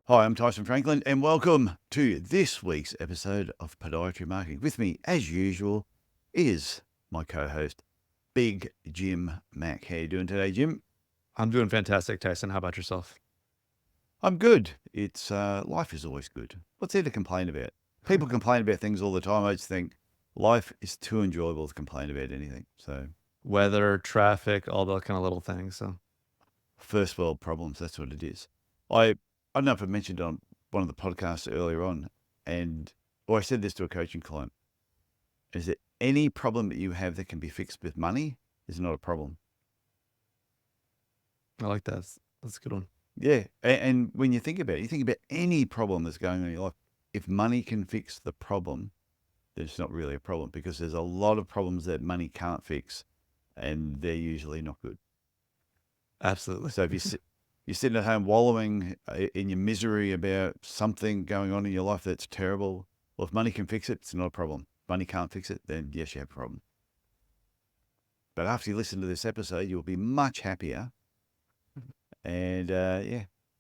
Hi, I'm Tyson Franklin, and welcome to this week's episode of Podiatry Marketing. With me, as usual, is my co-host, Big Jim Mack. How you doing today, Jim? I'm doing fantastic, Tyson. How about yourself? I'm good. It's life is always good. What's there to complain about? People complain about things all the time. I just think life is too enjoyable to complain about anything. So, Weather, traffic, all those kind of little things. So, first world problems. That's what it is. I don't know if I mentioned it on one of the podcasts earlier on, or I said this to a coaching client. Is that any problem that you have that can be fixed with money is not a problem. I like that. That's a good one. Yeah. And when you think about it, you think about any problem that's going on in your life. If money can fix the problem, then it's not really a problem because there's a lot of problems that money can't fix and they're usually not good. Absolutely. So if you're sitting at home wallowing in your misery about something going on in your life that's terrible, well, if money can fix it, it's not a problem. If money can't fix it, then yes, you have a problem. But after you listen to this episode, you'll be much happier. And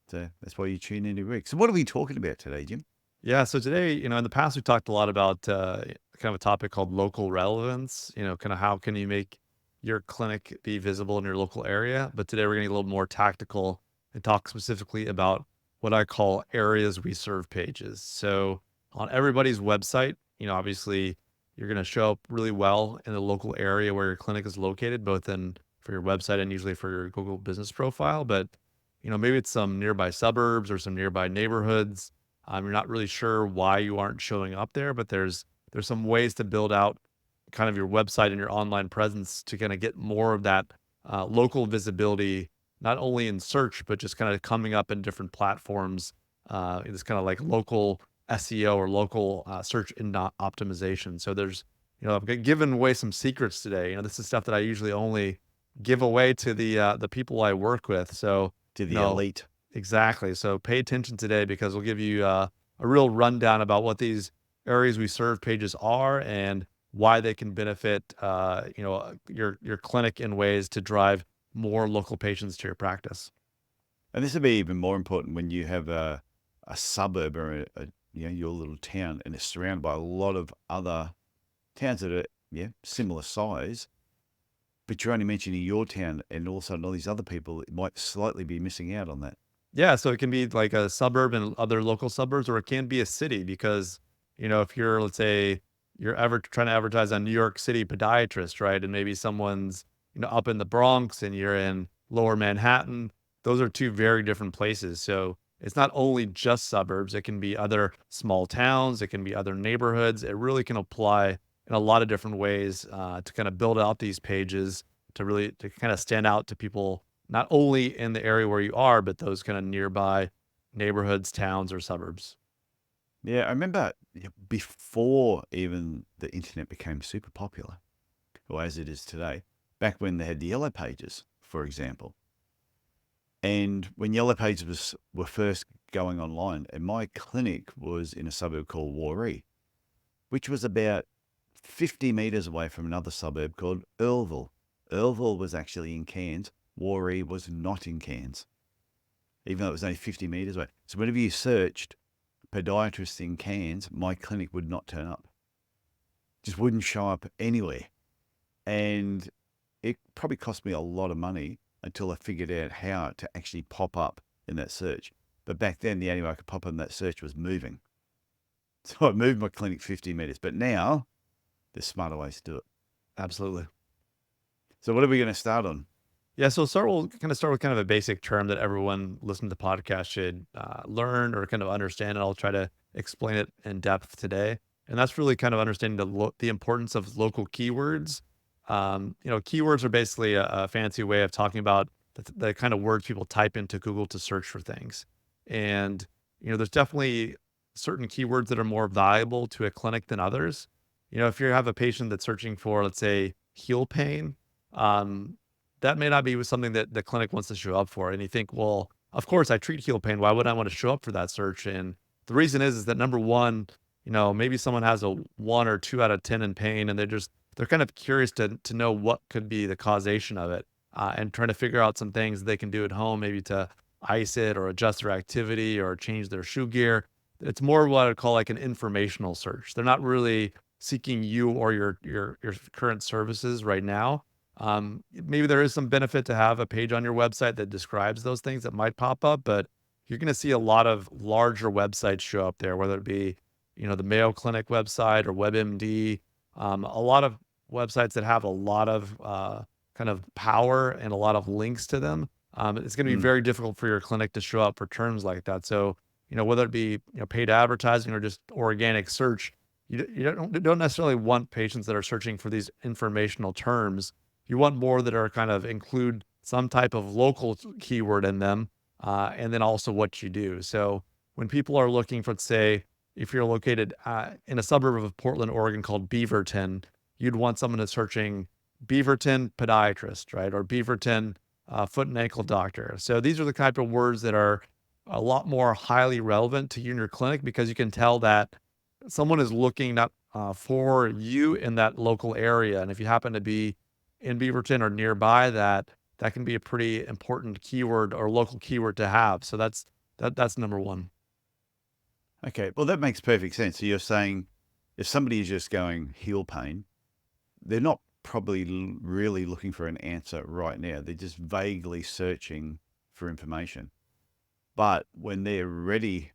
so that's why you tune in every week. So what are we talking about today, Jim? Yeah. So today, in the past, we talked a lot about kind of a topic called local relevance. Kind of how can you make your clinic be visible in your local area? But today, we're going to get a little more tactical and talk specifically about what I call areas we serve pages. So on everybody's website, obviously, you're going to show up really well in the local area where your clinic is located, both in for your website and usually for your Google business profile. But maybe it's some nearby suburbs or some nearby neighborhoods. You're not really sure why you aren't showing up there, but there's some ways to build out kind of your website and your online presence to kind of get more of that local visibility, not only in search, but just kind of coming up in different platforms. It's kind of like local SEO or local search engine optimization. So I've given away some secrets today. This is stuff that I usually only give away to the people I work with. So, To you the know, elite. exactly. So pay attention today because we'll give you a real rundown about what these areas we serve pages are and why they can benefit, your clinic in ways to drive more local patients to your practice. And this will be even more important when you have a suburb or your little town and it's surrounded by a lot of other towns that are similar size, but you're only mentioning your town and all of a sudden all these other people might slightly be missing out on that. Yeah, so it can be like a suburb and other local suburbs, or it can be a city because, if you're, let's say, you're ever trying to advertise on New York City podiatrist, right? And maybe someone's, up in the Bronx and you're in lower Manhattan. Those are two very different places. So it's not only just suburbs, it can be other small towns, it can be other neighborhoods. It really can apply in a lot of different ways to kind of build out these pages to kind of stand out to people not only in the area where you are, but those kind of nearby neighborhoods, towns, or suburbs. Yeah, I remember before even the internet became super popular, or as it is today, back when they had the yellow pages, for example. And when yellow pages were first going online, and my clinic was in a suburb called Warree, which was about 50 metres away from another suburb called Earlville. Earlville was actually in Cairns. Warree was not in Cairns, even though it was only 50 metres away. So whenever you searched podiatrist in Cairns, my clinic would not turn up. Just wouldn't show up anywhere. And it probably cost me a lot of money until I figured out how to actually pop up in that search. But back then, the only way I could pop up in that search was moving. So I moved my clinic 50 metres. But now, there's smarter ways to do it. Absolutely. So what are we going to start on? Yeah, so we'll kind of start with kind of a basic term that everyone listening to the podcast should learn or kind of understand, and I'll try to explain it in depth today. And that's really kind of understanding the importance of local keywords. Keywords are basically a fancy way of talking about the kind of words people type into Google to search for things. And there's definitely certain keywords that are more valuable to a clinic than others. If you have a patient that's searching for, let's say, heel pain. That may not be something that the clinic wants to show up for. And you think, well, of course I treat heel pain. Why would I want to show up for that search? And the reason is that number one, maybe someone has a 1 or 2 out of 10 in pain and they're kind of curious to know what could be the causation of it and trying to figure out some things they can do at home, maybe to ice it or adjust their activity or change their shoe gear. It's more what I'd call like an informational search. They're not really seeking you or your current services right now. Maybe there is some benefit to have a page on your website that describes those things that might pop up, but you're going to see a lot of larger websites show up there, whether it be, the Mayo Clinic website or WebMD, a lot of websites that have a lot of kind of power and a lot of links to them. It's going to be Mm. very difficult for your clinic to show up for terms like that. So, whether it be paid advertising or just organic search, you don't necessarily want patients that are searching for these informational terms. You want more that are kind of include some type of local keyword in them, and then also what you do. So when people are looking for, say, if you're located in a suburb of Portland, Oregon called Beaverton, you'd want someone that's searching Beaverton podiatrist, right? Or Beaverton foot and ankle doctor. So these are the type of words that are a lot more highly relevant to you and your clinic because you can tell that someone is looking not for you in that local area. And if you happen to be in Beaverton or nearby that, that can be a pretty important keyword or local keyword to have. So that's number one. Okay, well, that makes perfect sense. So you're saying if somebody is just going heel pain, they're not probably really looking for an answer right now. They're just vaguely searching for information. But when they're ready,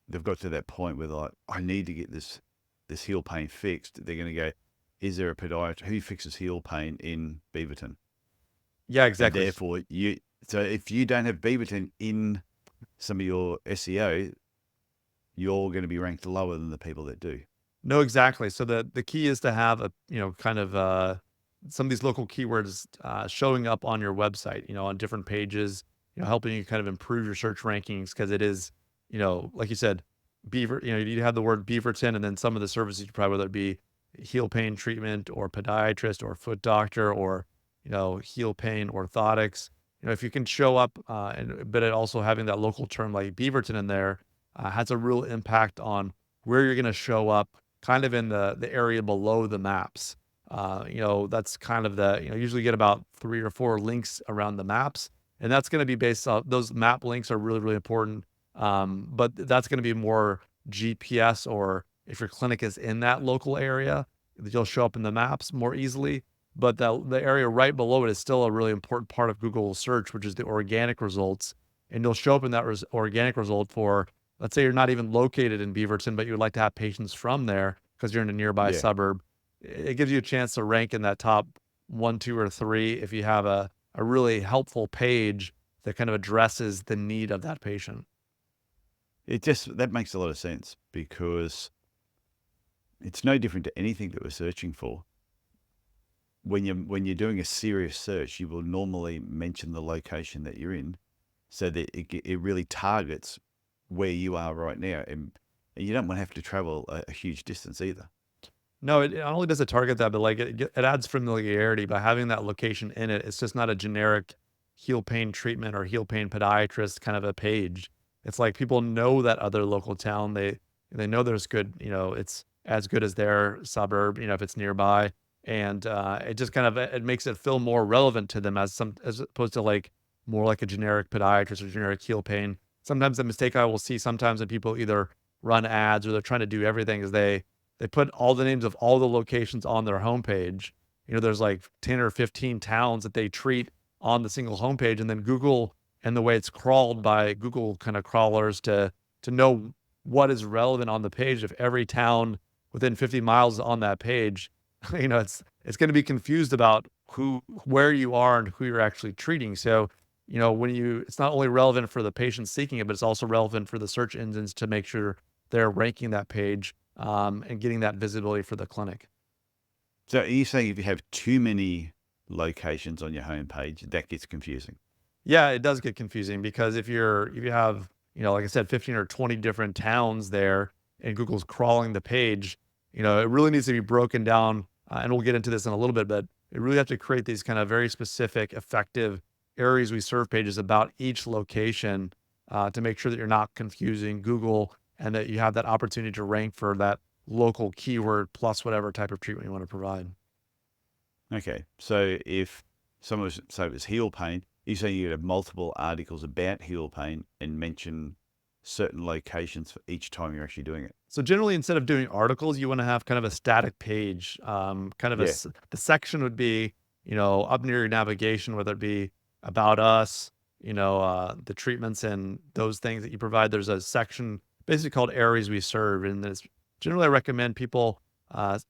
they've got to that point where they're like, I need to get this heel pain fixed. They're going to go, is there a podiatrist who fixes heel pain in Beaverton? Yeah, And exactly. therefore, so if you don't have Beaverton in some of your SEO, you're going to be ranked lower than the people that do. No, exactly. So the key is to have a, kind of some of these local keywords showing up on your website, on different pages, helping you kind of improve your search rankings because it is, like you said, you have the word Beaverton and then some of the services you probably, whether it be heel pain treatment or podiatrist or foot doctor or, heel pain orthotics. If you can show up, but it also having that local term like Beaverton in there has a real impact on where you're going to show up kind of in the area below the maps. That's kind of usually get about 3 or 4 links around the maps, and that's going to be based off those map links are really, really important. But that's going to be more GPS or if your clinic is in that local area, you'll show up in the maps more easily. But the area right below it is still a really important part of Google search, which is the organic results. And you'll show up in that organic result for, let's say you're not even located in Beaverton, but you would like to have patients from there because you're in a nearby Yeah. suburb. It gives you a chance to rank in that top 1, 2, or 3 if you have a really helpful page that kind of addresses the need of that patient. That makes a lot of sense because it's no different to anything that we're searching for. When you're doing a serious search, you will normally mention the location that you're in, so that it really targets where you are right now, and you don't want to have to travel a huge distance either. No, it not only does it target that, but like it adds familiarity by having that location in it. It's just not a generic heel pain treatment or heel pain podiatrist kind of a page. It's like people know that other local town. They know there's good, it's as good as their suburb, if it's nearby. And it just kind of it makes it feel more relevant to them as opposed to like more like a generic podiatrist or generic heel pain. Sometimes the mistake I will see sometimes when people either run ads or they're trying to do everything is they put all the names of all the locations on their homepage. There's like 10 or 15 towns that they treat on the single homepage, and then Google and the way it's crawled by Google kind of crawlers to know what is relevant on the page. If every town within 50 miles is on that page, it's going to be confused about where you are and who you're actually treating. So, it's not only relevant for the patient seeking it, but it's also relevant for the search engines to make sure they're ranking that page and getting that visibility for the clinic. So are you saying if you have too many locations on your homepage, that gets confusing? Yeah, it does get confusing because if you have, like I said, 15 or 20 different towns there and Google's crawling the page, it really needs to be broken down. And we'll get into this in a little bit, but it really have to create these kind of very specific, effective areas we serve pages about each location to make sure that you're not confusing Google and that you have that opportunity to rank for that local keyword plus whatever type of treatment you want to provide. Okay, so if someone was, so it was heel pain, You say you have multiple articles about heel pain and mention certain locations for each time you're actually doing it. So generally, instead of doing articles, you want to have kind of a static page. Yeah. The section would be, up near your navigation, whether it be about us, the treatments and those things that you provide. There's a section basically called areas we serve. And this generally I recommend people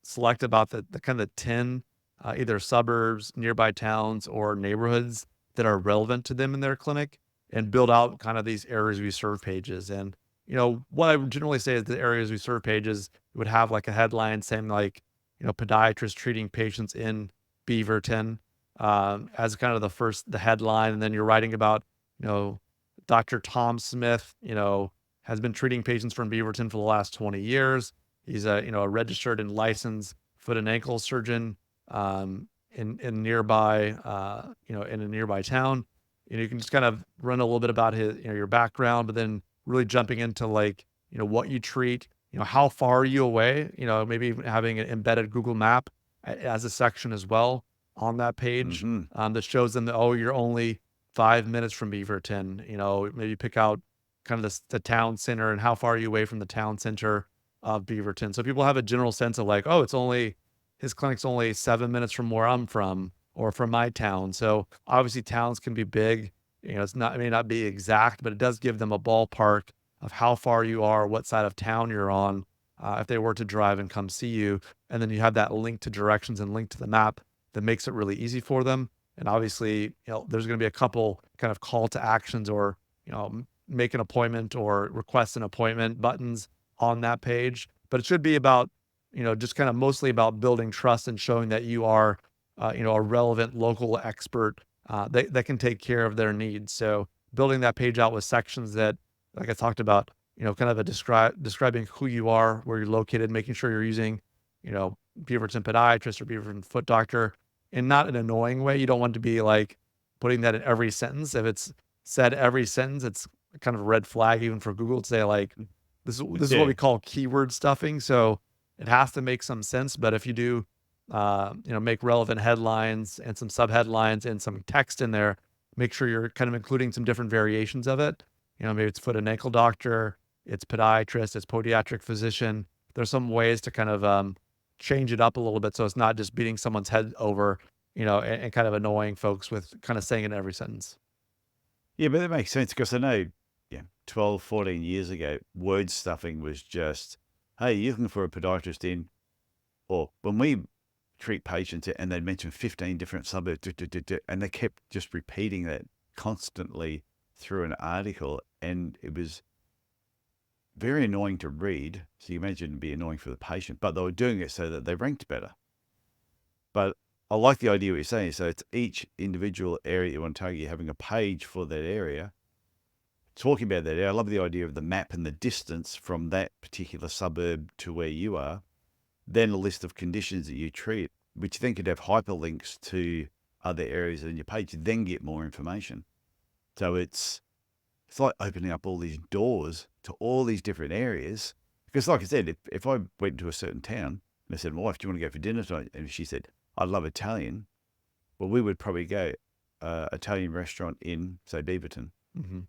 select about the kind of the 10 either suburbs, nearby towns, or neighborhoods that are relevant to them in their clinic and build out kind of these areas we serve pages. And what I would generally say is the areas we serve pages would have like a headline saying like, podiatrists treating patients in Beaverton, as kind of the headline. And then you're writing about, you know, Dr. Tom Smith, has been treating patients from Beaverton for the last 20 years. He's a registered and licensed foot and ankle surgeon, in nearby, in a nearby town. You can just kind of run a little bit about his, your background, but then really jumping into like, what you treat, how far are you away, maybe even having an embedded Google map as a section as well on that page, Mm-hmm. that shows them that, oh, you're only 5 minutes from Beaverton, maybe pick out kind of the town center and how far are you away from the town center of Beaverton. So people have a general sense of like, oh, his clinic's only 7 minutes from where I'm from or from my town. So obviously towns can be big. It may not be exact, but it does give them a ballpark of how far you are, what side of town you're on, if they were to drive and come see you. And then you have that link to directions and link to the map that makes it really easy for them. And obviously, there's going to be a couple kind of call to actions or, make an appointment or request an appointment buttons on that page. But it should be about, just kind of mostly about building trust and showing that you are, a relevant local expert that can take care of their needs. So building that page out with sections that, like I talked about, kind of describing who you are, where you're located, making sure you're using, Beaverton podiatrist or Beaverton foot doctor, in not an annoying way. You don't want to be like putting that in every sentence. If it's said every sentence, it's kind of a red flag even for Google to say like, this is what Yeah. we call keyword stuffing. So it has to make some sense. But if you do, make relevant headlines and some subheadlines and some text in there, make sure you're kind of including some different variations of it. Maybe it's foot and ankle doctor, it's podiatrist, it's podiatric physician. There's some ways to kind of change it up a little bit so it's not just beating someone's head over, and kind of annoying folks with kind of saying it in every sentence. Yeah, but that makes sense because I know, yeah, 12, 14 years ago, word stuffing was just, hey, you're looking for a podiatrist in, or when we treat patients and they'd mention 15 different suburbs, and they kept just repeating that constantly through an article. And it was very annoying to read. So you imagine it'd be annoying for the patient, but they were doing it so that they ranked better. But I like the idea what you're saying. So it's each individual area you want to target, you're having a page for that area, talking about that area. I love the idea of the map and the distance from that particular suburb to where you are, then a list of conditions that you treat, which then could have hyperlinks to other areas in your page, then get more information. So it's like opening up all these doors to all these different areas. Because like I said, if I went to a certain town and I said, wife, do you want to go for dinner tonight? And she said, I love Italian. Well, we would probably go Italian restaurant in, say, Beaverton. Mm-hmm.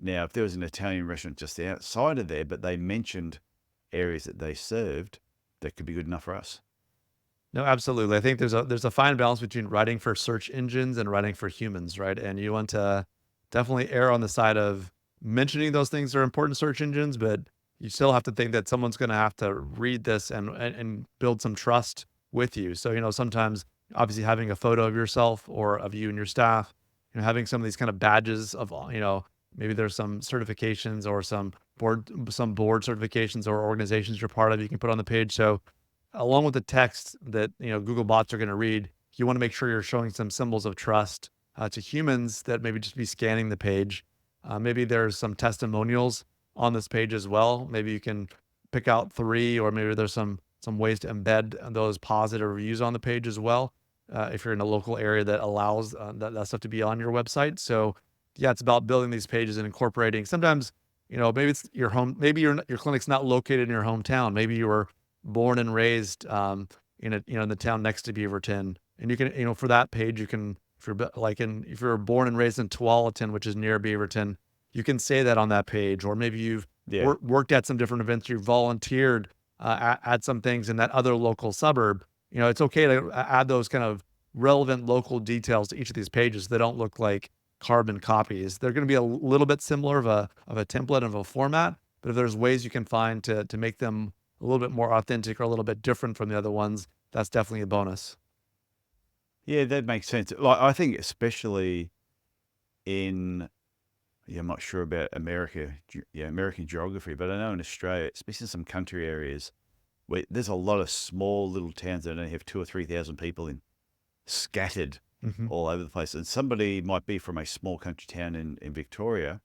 Now, if there was an Italian restaurant just outside of there, but they mentioned areas that they served, that could be good enough for us. No, absolutely. I think there's a fine balance between writing for search engines and writing for humans, right? And you want to definitely err on the side of mentioning those things are important search engines, but you still have to think that someone's going to have to read this and build some trust with you. So, sometimes obviously having a photo of yourself or of you and your staff, having some of these kind of badges of, maybe there's some certifications or some board certifications or organizations you're part of, you can put on the page. So along with the text that, Google bots are going to read, you want to make sure you're showing some symbols of trust to humans that maybe just be scanning the page. Maybe there's some testimonials on this page as well. Maybe you can pick out 3, or maybe there's some ways to embed those positive reviews on the page as well. If you're in a local area that allows that stuff to be on your website. So yeah, it's about building these pages and incorporating. Sometimes, maybe it's your home, maybe your clinic's not located in your hometown. Maybe you were born and raised in the town next to Beaverton. And you can, for that page, you can if you're born and raised in Tualatin, which is near Beaverton, you can say that on that page. Or maybe you've Yeah. worked at some different events, you volunteered at some things in that other local suburb. It's okay to add those kind of relevant local details to each of these pages. They don't look like carbon copies. They're going to be a little bit similar of a template of a format, but if there's ways you can find to make them a little bit more authentic or a little bit different from the other ones, that's definitely a bonus. Yeah, that makes sense. Like, I think especially in, yeah, I'm not sure about American geography, but I know in Australia, especially in some country areas, where there's a lot of small little towns that only have 2 or 3 thousand people in, scattered Hmm. all over the place. And somebody might be from a small country town in Victoria,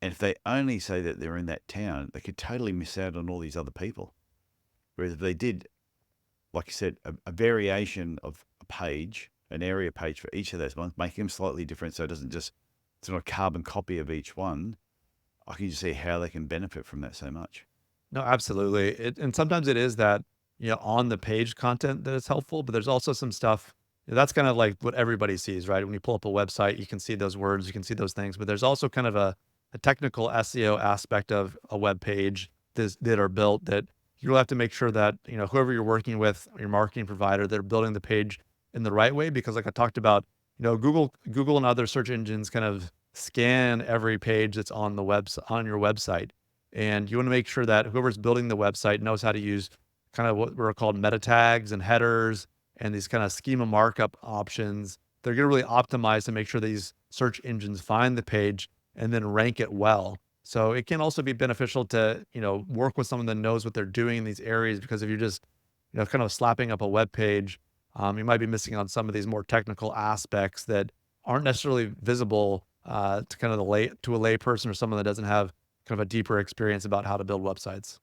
and if they only say that they're in that town, they could totally miss out on all these other people. Whereas if they did, like you said, a variation of a page, an area page for each of those ones, making them slightly different so it's not a carbon copy of each one. I can just see how they can benefit from that so much. No, absolutely. And sometimes it is that, on the page content that is helpful, but there's also some stuff that's kind of like what everybody sees, right? When you pull up a website, you can see those words, you can see those things, but there's also kind of a technical SEO aspect of a web page that are built that you'll have to make sure that, whoever you're working with, your marketing provider, they're building the page in the right way. Because like I talked about, Google and other search engines kind of scan every page that's on the on your website. And you want to make sure that whoever's building the website knows how to use kind of what were called meta tags and headers and these kind of schema markup options. They're going to really optimize to make sure these search engines find the page and then rank it well. So it can also be beneficial to, work with someone that knows what they're doing in these areas, because if you're just, kind of slapping up a web page, you might be missing on some of these more technical aspects that aren't necessarily visible to kind of to a lay person or someone that doesn't have kind of a deeper experience about how to build websites.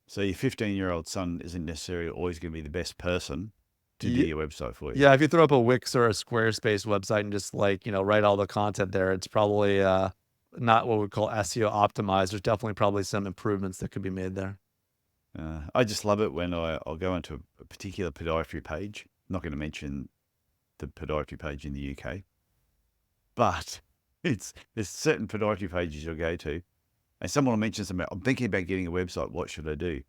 So your 15-year-old son isn't necessarily always going to be the best person to do Ye- your website for you. Yeah, if you throw up a Wix or a Squarespace website and just write all the content there, it's probably not what we call SEO optimized. There's definitely probably some improvements that could be made there. I just love it when I'll go into a particular podiatry page. I'm not going to mention the podiatry page in the UK, but there's certain podiatry pages you'll go to, and someone will mention something. I'm thinking about getting a website. What should I do?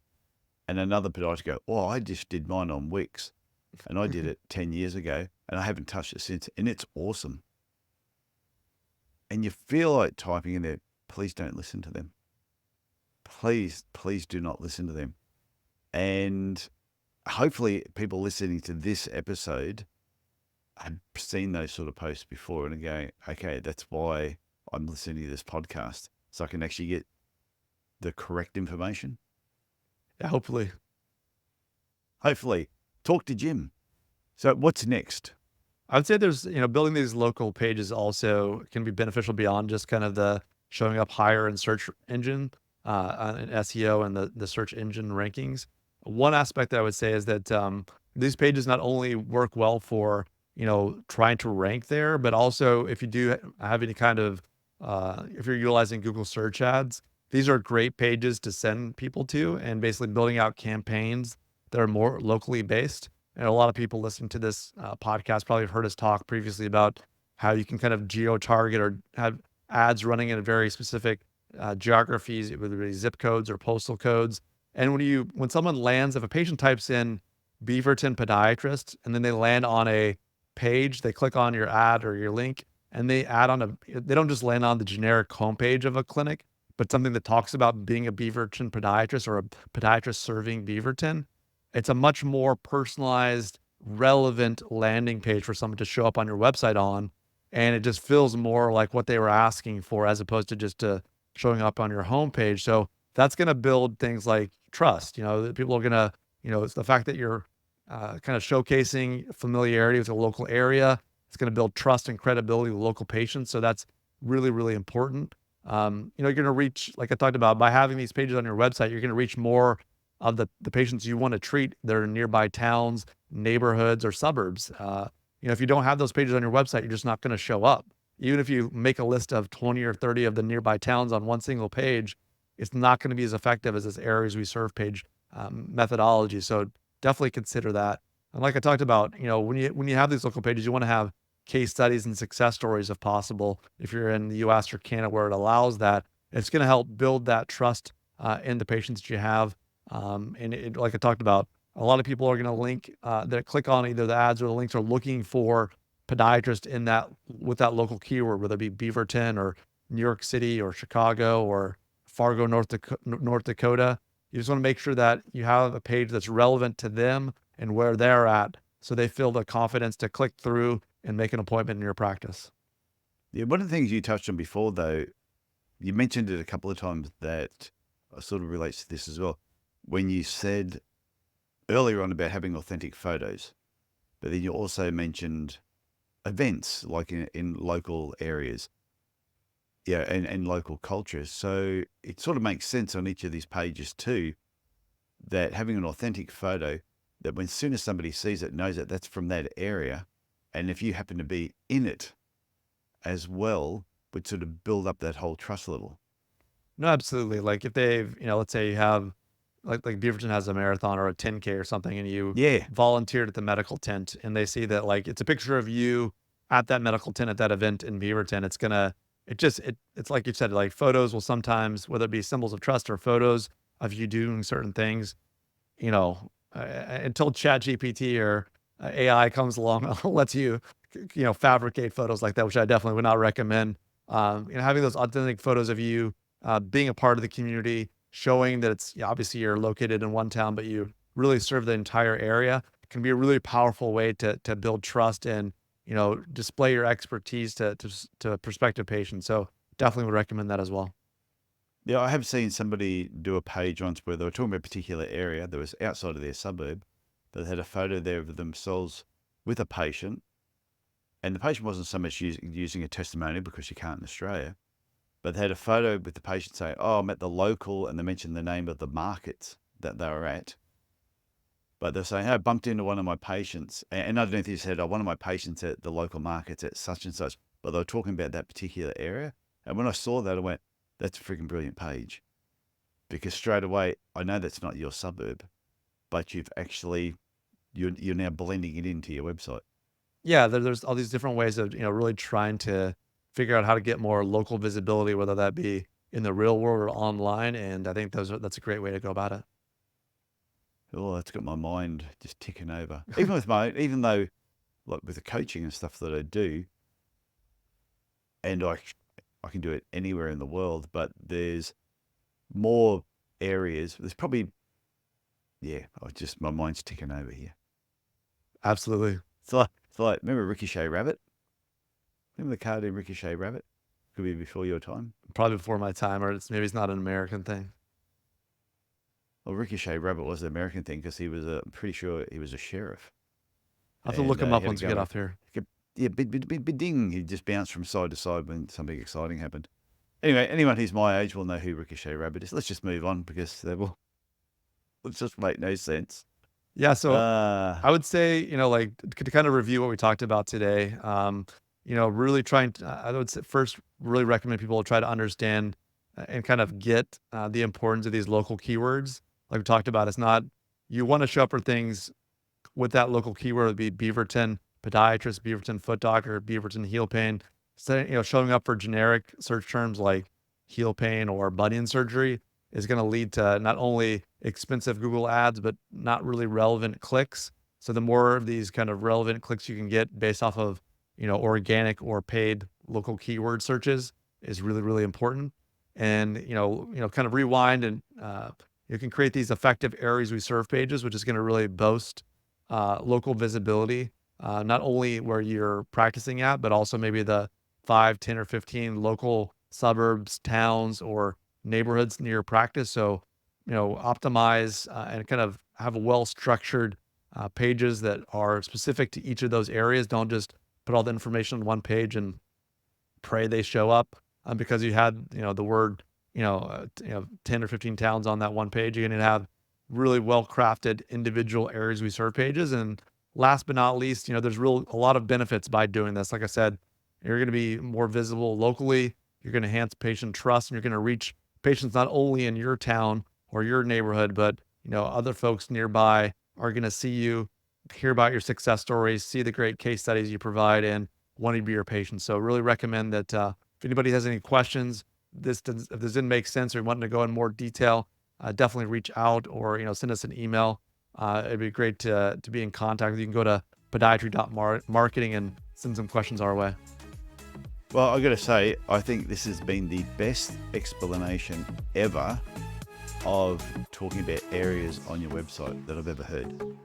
And another podiatrist go, "Oh, I just did mine on Wix, and I did it 10 years ago, and I haven't touched it since, and it's awesome." And you feel like typing in there, please don't listen to them. Please do not listen to them. And hopefully people listening to this episode have seen those sort of posts before and are going, okay, that's why I'm listening to this podcast. So I can actually get the correct information. Yeah, hopefully. Hopefully. Talk to Jim. So what's next? I would say there's, building these local pages also can be beneficial beyond just kind of the showing up higher in search engine in SEO and the search engine rankings. One aspect that I would say is that these pages not only work well for, trying to rank there, but also if you do have any kind of, if you're utilizing Google search ads, these are great pages to send people to, and basically building out campaigns that are more locally based. And a lot of people listening to this podcast probably have heard us talk previously about how you can kind of geo-target or have ads running in a very specific geographies, whether it be zip codes or postal codes. And when someone lands, if a patient types in Beaverton podiatrist and then they land on a page, they click on your ad or your link, and they don't just land on the generic homepage of a clinic, but something that talks about being a Beaverton podiatrist or a podiatrist serving Beaverton. It's a much more personalized, relevant landing page for someone to show up on your website on, and it just feels more like what they were asking for as opposed to just showing up on your homepage. So that's going to build things like trust. That people are going to, it's the fact that you're kind of showcasing familiarity with the local area. It's going to build trust and credibility with local patients. So that's really, really important. You're going to reach, like I talked about, by having these pages on your website, you're going to reach more of the patients you want to treat that are in nearby towns, neighborhoods, or suburbs. If you don't have those pages on your website, you're just not going to show up. Even if you make a list of 20 or 30 of the nearby towns on one single page, it's not going to be as effective as this areas we serve page methodology. So definitely consider that. And like I talked about, when you have these local pages, you want to have case studies and success stories if possible. If you're in the US or Canada where it allows that, it's going to help build that trust in the patients that you have. Like I talked about, a lot of people are going to link that click on either the ads or the links are looking for podiatrist in that with that local keyword, whether it be Beaverton or New York City or Chicago or Fargo, North Dakota. You just want to make sure that you have a page that's relevant to them and where they're at, so they feel the confidence to click through and make an appointment in your practice. Yeah, one of the things you touched on before, though, you mentioned it a couple of times that sort of relates to this as well. When you said earlier on about having authentic photos, but then you also mentioned events like in local areas, yeah, and local cultures. So it sort of makes sense on each of these pages too, that having an authentic photo, that when soon as somebody sees it, knows that that's from that area, and if you happen to be in it as well, would sort of build up that whole trust level. No, absolutely. Like if they've, let's say you have like Beaverton has a marathon or a 10K or something, and you Yeah, volunteered at the medical tent, and they see that like it's a picture of you at that medical tent at that event in Beaverton. It's like you said, like photos will sometimes, whether it be symbols of trust or photos of you doing certain things, until Chat GPT or AI comes along, lets you, fabricate photos like that, which I definitely would not recommend. Having those authentic photos of you being a part of the community, showing that it's obviously you're located in one town, but you really serve the entire area, can be a really powerful way to build trust and display your expertise to prospective patients. So definitely would recommend that as well. yeah, I have seen somebody do a page once where they were talking about a particular area that was outside of their suburb, but they had a photo there of themselves with a patient, and the patient wasn't so much using a testimonial because you can't in Australia, but they had a photo with the patient saying, "Oh, I'm at the local," and they mentioned the name of the market that they were at. But they're saying, "Hey, I bumped into one of my patients," and I don't know if they said, "Oh, one of my patients at the local markets at such and such," but they were talking about that particular area. And when I saw that, I went, "That's a freaking brilliant page," because straight away I know that's not your suburb, but you're now blending it into your website. Yeah, there's all these different ways of, really trying to figure out how to get more local visibility, whether that be in the real world or online. And I think that's a great way to go about it. Oh, that's got my mind just ticking over. Even though like with the coaching and stuff that I do, and I can do it anywhere in the world, but there's more areas. There's probably, yeah, my mind's ticking over here. Absolutely. It's like remember Ricochet Rabbit? Remember the cartoon Ricochet Rabbit? Could be before your time. Probably before my time, or maybe it's not an American thing. Well, Ricochet Rabbit was the American thing because I'm pretty sure he was a sheriff, I'll have to look and him he up had to once we get go. off here. Yeah, ding. He'd just bounce from side to side when something exciting happened. Anyway, anyone who's my age will know who Ricochet Rabbit is. Let's just move on because they will. Let's just make no sense. Yeah, so Uh, I would say, like to kind of review what we talked about today, really trying to, I would say first really recommend people try to understand and kind of get the importance of these local keywords. Like we talked about, it's not, you want to show up for things with that local keyword, would be Beaverton podiatrist, Beaverton foot doctor, Beaverton heel pain. So, showing up for generic search terms like heel pain or bunion surgery is going to lead to not only expensive Google ads, but not really relevant clicks. So the more of these kind of relevant clicks you can get based off of, organic or paid local keyword searches is really, really important. And, kind of rewind and you can create these effective areas we serve pages, which is going to really boast local visibility, not only where you're practicing at, but also maybe the 5, 10, or 15 local suburbs, towns, or neighborhoods near your practice. So, optimize and kind of have a well-structured pages that are specific to each of those areas. Don't just put all the information on one page and pray they show up because you had, the word, 10 or 15 towns on that one page. You're going to have really well-crafted individual areas we serve pages. And last but not least, there's a lot of benefits by doing this. Like I said, you're going to be more visible locally. You're going to enhance patient trust, and you're going to reach patients not only in your town or your neighborhood, but other folks nearby are going to see you, hear about your success stories, see the great case studies you provide, and wanting to be your patient. So really recommend that if anybody has any questions, if this didn't make sense or wanting to go in more detail, definitely reach out or send us an email. It'd be great to be in contact. You can go to podiatry.marketing and send some questions our way. Well, I got to say, I think this has been the best explanation ever of talking about areas on your website that I've ever heard.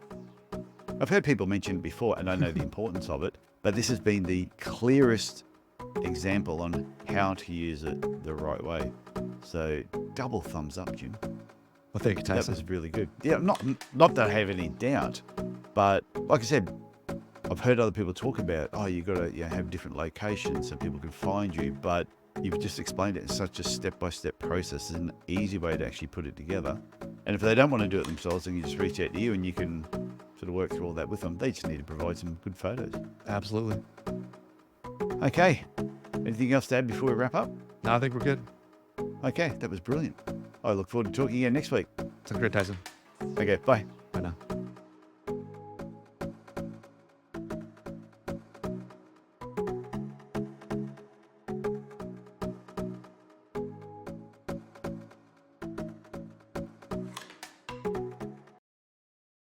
I've heard people mention it before, and I know the importance of it, but this has been the clearest example on how to use it the right way. So double thumbs up, Jim. Well, thank you, Tyson. That was really good. Yeah, not that I have any doubt, but like I said, I've heard other people talk about, oh, you got to have different locations so people can find you, but you've just explained it in such a step-by-step process. It's an easy way to actually put it together. And if they don't want to do it themselves, then you just reach out to you and you can sort of work through all that with them. They just need to provide some good photos. Absolutely. Okay. Anything else to add before we wrap up? No, I think we're good. Okay, that was brilliant. I look forward to talking again next week. Sounds great, Tyson. Okay, bye.